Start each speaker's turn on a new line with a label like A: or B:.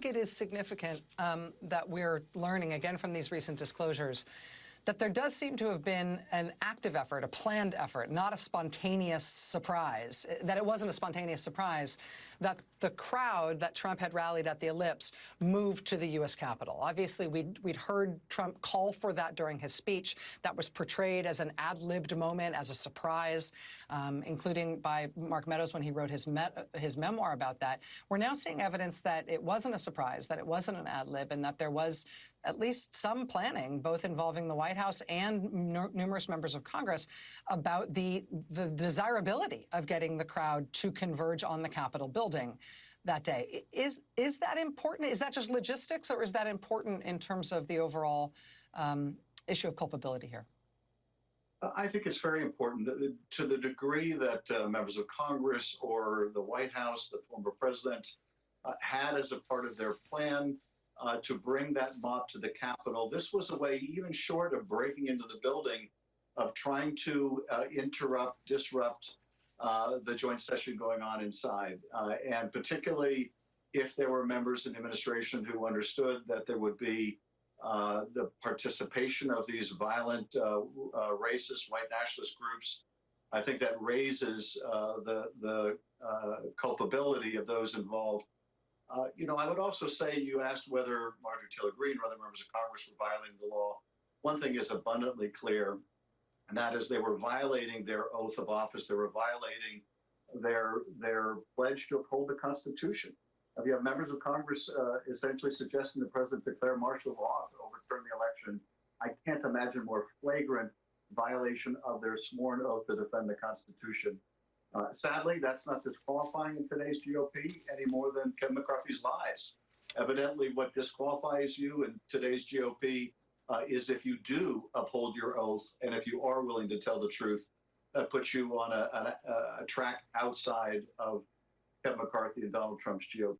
A: It is significant that we're learning, again, from these recent disclosures, that there does seem to have been an active effort, a planned effort, not a spontaneous surprise, that it wasn't a spontaneous surprise that the crowd that Trump had rallied at the Ellipse moved to the U.S. Capitol. Obviously, we'd heard Trump call for that during his speech. That was portrayed as an ad-libbed moment, as a surprise, including by Mark Meadows when he wrote his memoir about that. We're now seeing evidence that it wasn't a surprise, that it wasn't an ad-lib, and that there was at least some planning, both involving the White House and numerous members of Congress, about the desirability of getting the crowd to converge on the Capitol building that day. Is that important? Is that just logistics, or is that important in terms of the overall issue of culpability here?
B: I think it's very important to the degree that members of Congress or the White House, the former president, had as a part of their plan to bring that mob to the Capitol. This was a way, even short of breaking into the building, of trying to disrupt the joint session going on inside. And particularly if there were members in the administration who understood that there would be the participation of these violent, racist, white nationalist groups, I think that raises the culpability of those involved. I would also say, you asked whether Marjorie Taylor Greene or other members of Congress were violating the law. One thing is abundantly clear, and that is they were violating their oath of office. They were violating their pledge to uphold the Constitution. If you have members of Congress essentially suggesting the president declare martial law to overturn the election, I can't imagine more flagrant violation of their sworn oath to defend the Constitution. Sadly, that's not disqualifying in today's GOP any more than Kevin McCarthy's lies. Evidently, what disqualifies you in today's GOP is if you do uphold your oath and if you are willing to tell the truth. That puts you on a track outside of Kevin McCarthy and Donald Trump's GOP.